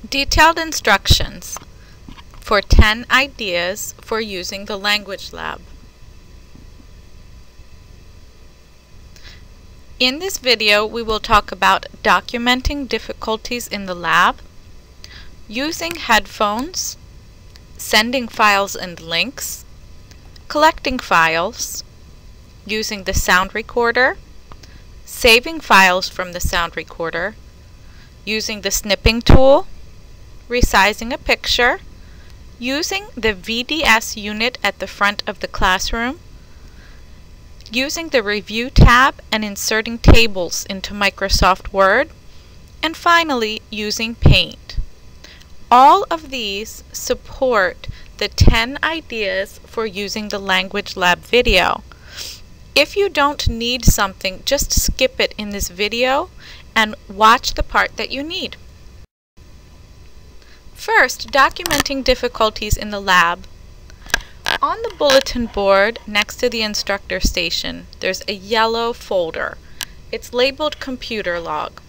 Detailed instructions for 10 ideas for using the Language Lab. In this video, we will talk about documenting difficulties in the lab, using headphones, sending files and links, collecting files, using the sound recorder, saving files from the sound recorder, using the snipping tool, resizing a picture, using the VDS unit at the front of the classroom, using the Review tab and inserting tables into Microsoft Word, and finally using Paint. All of these support the 10 ideas for using the Language Lab video. If you don't need something, just skip it in this video and watch the part that you need. First, documenting difficulties in the lab. On the bulletin board next to the instructor station, there's a yellow folder. It's labeled Computer Log.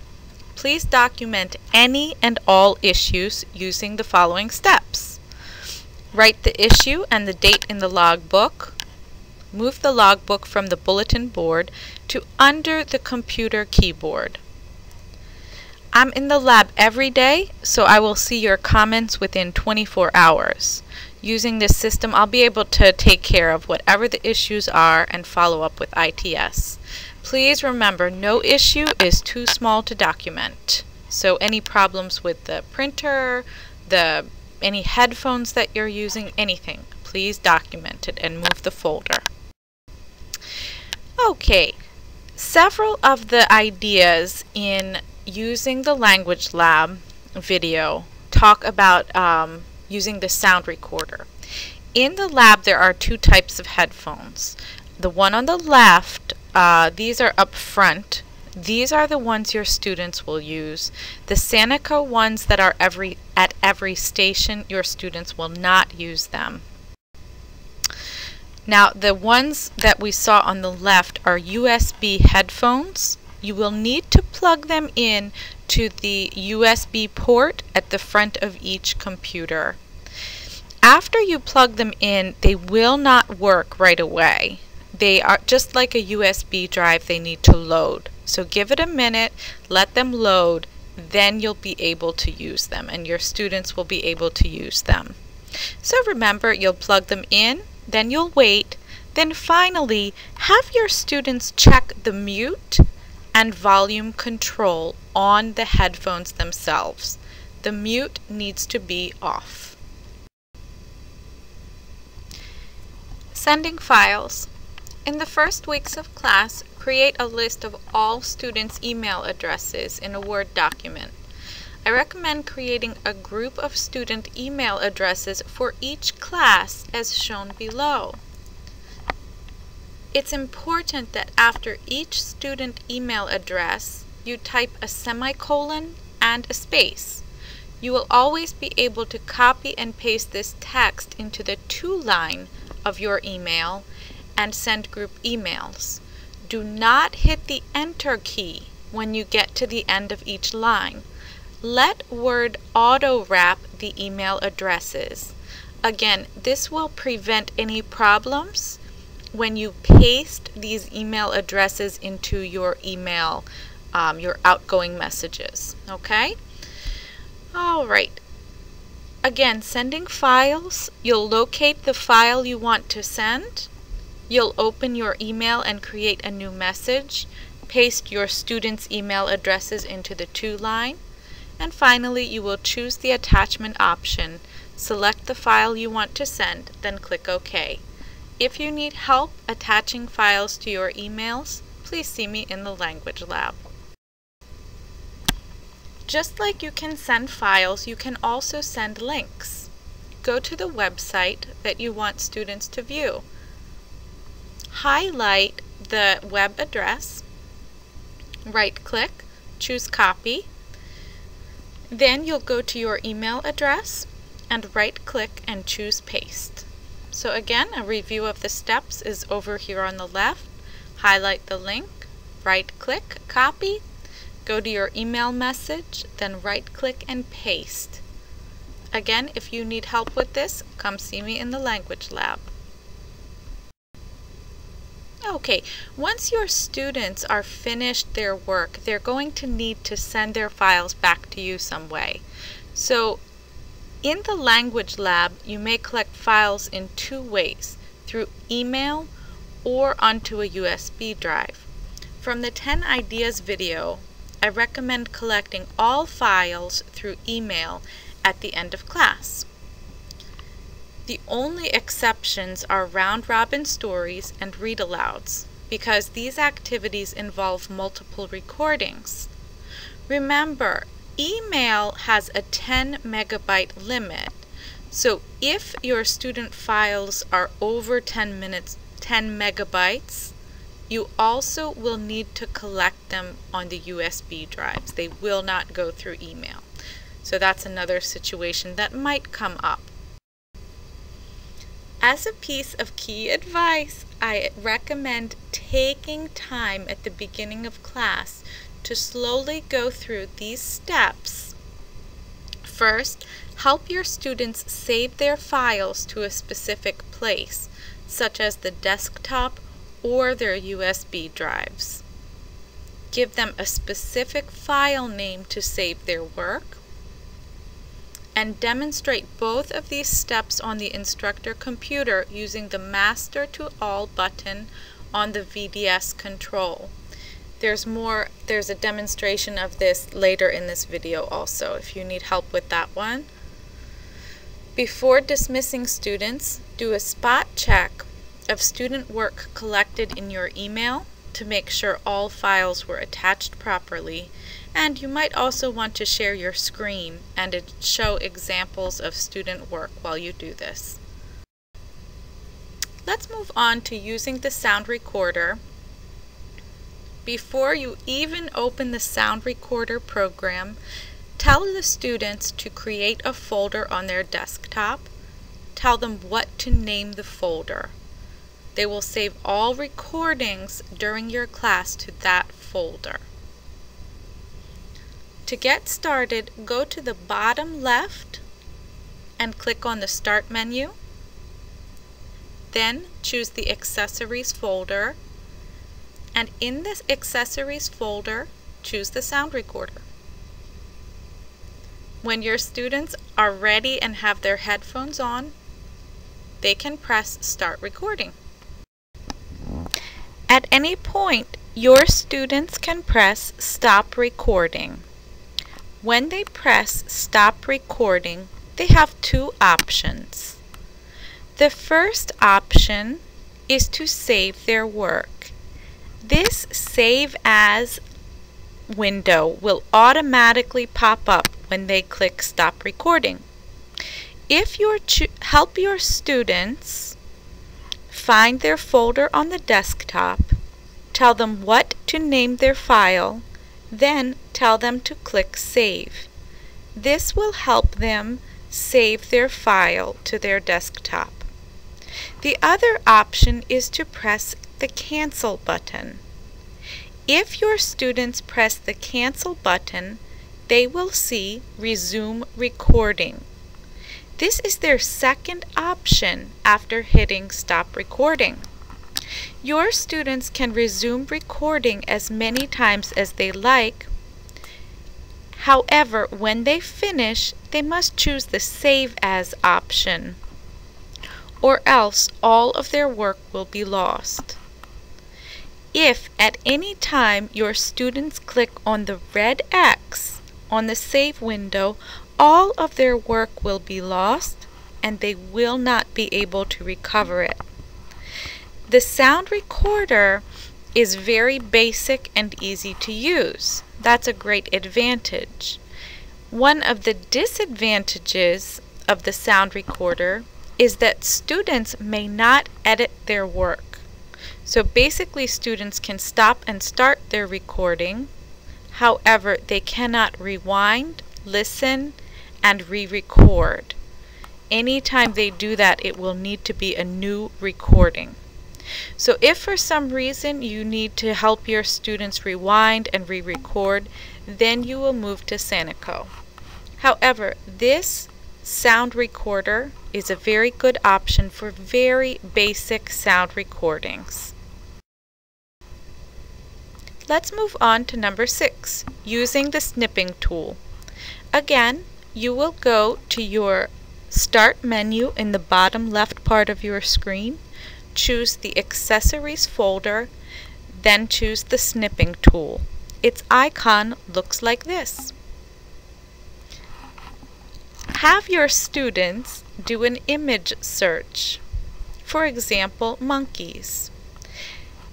Please document any and all issues using the following steps. Write the issue and the date in the logbook. Move the logbook from the bulletin board to under the computer keyboard. I'm in the lab every day, so I will see your comments within 24 hours. Using this system, I'll be able to take care of whatever the issues are and follow up with ITS. Please remember, no issue is too small to document. So any problems with the printer, any headphones that you're using, anything, please document it and move the folder. Okay, several of the ideas in using the Language Lab video talk about using the sound recorder. In the lab, there are two types of headphones. The one on the left, these are up front. These are the ones your students will use. The Sanica ones that are at every station, your students will not use them. Now, the ones that we saw on the left are USB headphones. You will need to plug them in to the USB port at the front of each computer. After you plug them in, they will not work right away. They are just like a USB drive, they need to load. So give it a minute, let them load, then you'll be able to use them and your students will be able to use them. So remember, you'll plug them in, then you'll wait, then finally have your students check the mute and volume control on the headphones themselves. The mute needs to be off. Sending files. In the first weeks of class, create a list of all students' email addresses in a Word document. I recommend creating a group of student email addresses for each class as shown below. It's important that after each student email address, you type a semicolon and a space. You will always be able to copy and paste this text into the to line of your email and send group emails. Do not hit the Enter key when you get to the end of each line. Let Word auto-wrap the email addresses. Again, this will prevent any problems when you paste these email addresses into your email, your outgoing messages. Okay? All right. Again, sending files, you'll locate the file you want to send. You'll open your email and create a new message. Paste your students' email addresses into the to line. And finally, you will choose the attachment option. Select the file you want to send, then click OK. If you need help attaching files to your emails, please see me in the Language Lab. Just like you can send files, you can also send links. Go to the website that you want students to view. Highlight the web address, right-click, choose Copy. Then you'll go to your email address and right-click and choose Paste. So again, a review of the steps is over here on the left. Highlight the link, right-click, copy, go to your email message, then right-click and paste. Again, if you need help with this, come see me in the language lab. Okay, once your students are finished their work, they're going to need to send their files back to you some way. So in the language lab, you may collect files in two ways, through email or onto a USB drive. From the 10 Ideas video, I recommend collecting all files through email at the end of class. The only exceptions are round-robin stories and read-alouds, because these activities involve multiple recordings. Remember, email has a 10 megabyte limit, so if your student files are over 10 megabytes, you also will need to collect them on the USB drives. They will not go through email. So that's another situation that might come up. As a piece of key advice, I recommend taking time at the beginning of class to slowly go through these steps. First, help your students save their files to a specific place, such as the desktop or their USB drives. Give them a specific file name to save their work, and demonstrate both of these steps on the instructor computer using the Master to All button on the VDS control. There's a demonstration of this later in this video also, if you need help with that one. Before dismissing students, do a spot check of student work collected in your email to make sure all files were attached properly. And you might also want to share your screen and show examples of student work while you do this. Let's move on to using the sound recorder. Before you even open the sound recorder program, tell the students to create a folder on their desktop. Tell them what to name the folder. They will save all recordings during your class to that folder. To get started, go to the bottom left and click on the Start menu. Then choose the Accessories folder, and in this Accessories folder, choose the sound recorder. When your students are ready and have their headphones on, they can press Start Recording. At any point, your students can press Stop Recording. When they press Stop Recording, they have two options. The first option is to save their work. This Save As window will automatically pop up when they click Stop Recording. If you help your students find their folder on the desktop, tell them what to name their file, then tell them to click Save. This will help them save their file to their desktop. The other option is to press the Cancel button. If your students press the Cancel button, they will see Resume Recording. This is their second option after hitting Stop Recording. Your students can resume recording as many times as they like. However, when they finish, they must choose the Save As option, or else all of their work will be lost. If at any time your students click on the red X on the Save window, all of their work will be lost and they will not be able to recover it. The sound recorder is very basic and easy to use. That's a great advantage. One of the disadvantages of the sound recorder is that students may not edit their work. So basically, students can stop and start their recording. However, they cannot rewind, listen, and re-record. Anytime they do that, it will need to be a new recording. So if for some reason you need to help your students rewind and re-record, then you will move to Sanico. However, this Sound Recorder is a very good option for very basic sound recordings. Let's move on to number 6, using the snipping tool. Again, you will go to your Start menu in the bottom left part of your screen, choose the Accessories folder, then choose the snipping tool. Its icon looks like this. Have your students do an image search, for example, monkeys.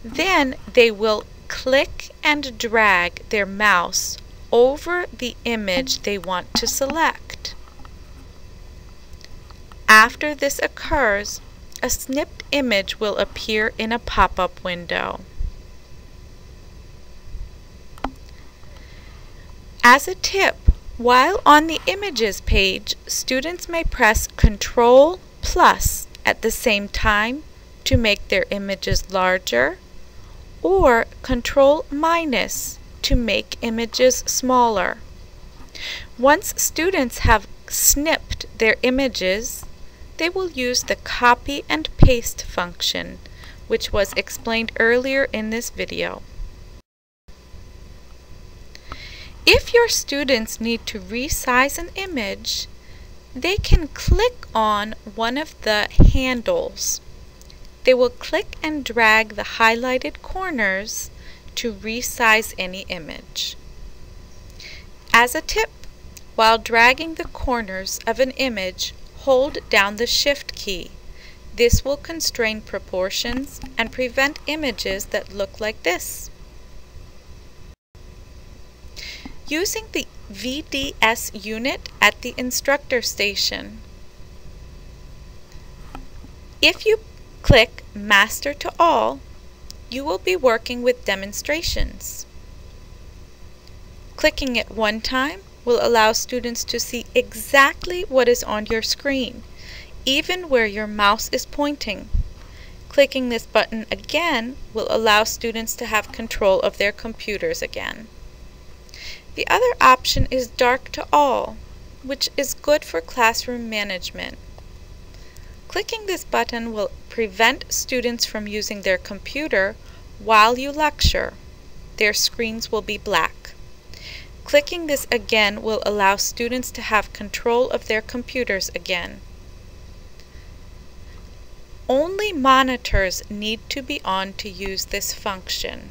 Then they will click and drag their mouse over the image they want to select. After this occurs, a snipped image will appear in a pop-up window. As a tip, while on the Images page, students may press Ctrl+ at the same time to make their images larger, or Ctrl- to make images smaller. Once students have snipped their images, they will use the Copy and Paste function, which was explained earlier in this video. If your students need to resize an image, they can click on one of the handles. They will click and drag the highlighted corners to resize any image. As a tip, while dragging the corners of an image, hold down the Shift key. This will constrain proportions and prevent images that look like this. Using the VDS unit at the instructor station. If you click Master to All, you will be working with demonstrations. Clicking it one time will allow students to see exactly what is on your screen, even where your mouse is pointing. Clicking this button again will allow students to have control of their computers again. The other option is Dark to All, which is good for classroom management. Clicking this button will prevent students from using their computer while you lecture. Their screens will be black. Clicking this again will allow students to have control of their computers again. Only monitors need to be on to use this function.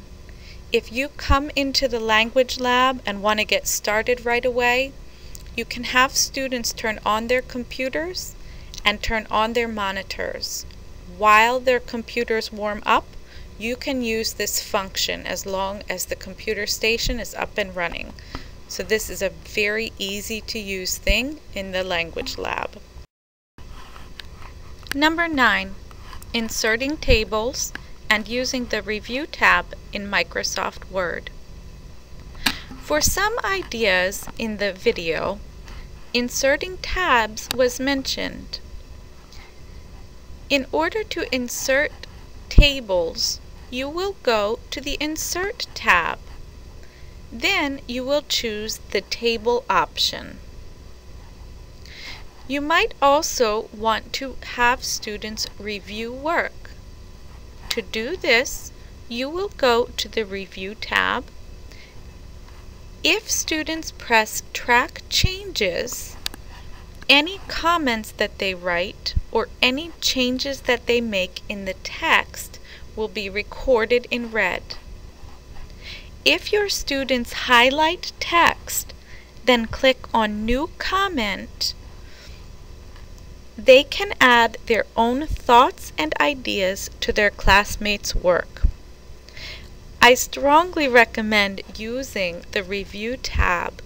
If you come into the language lab and want to get started right away, you can have students turn on their computers and turn on their monitors. While their computers warm up, you can use this function as long as the computer station is up and running. So this is a very easy to use thing in the language lab. Number 9, inserting tables and using the Review tab in Microsoft Word. For some ideas in the video, inserting tabs was mentioned. In order to insert tables, you will go to the Insert tab. Then you will choose the Table option. You might also want to have students review work. To do this, you will go to the Review tab. If students press Track Changes, any comments that they write or any changes that they make in the text will be recorded in red. If your students highlight text, then click on New Comment, they can add their own thoughts and ideas to their classmates' work. I strongly recommend using the Review tab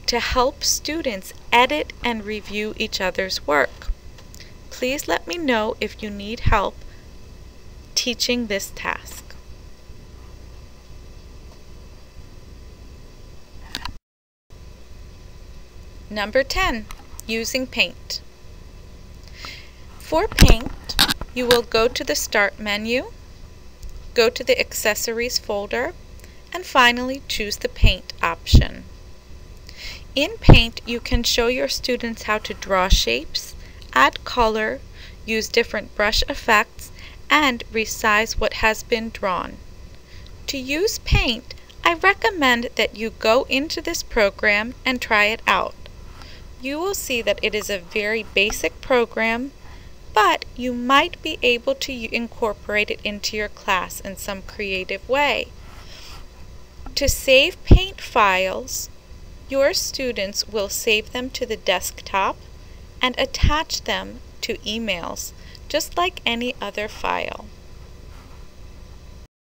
to help students edit and review each other's work. Please let me know if you need help teaching this task. Number 10, using Paint. For Paint, you will go to the Start menu, go to the Accessories folder, and finally choose the Paint option. In Paint, you can show your students how to draw shapes, add color, use different brush effects, and resize what has been drawn. To use Paint, I recommend that you go into this program and try it out. You will see that it is a very basic program, but you might be able to incorporate it into your class in some creative way. To save Paint files, your students will save them to the desktop and attach them to emails, just like any other file.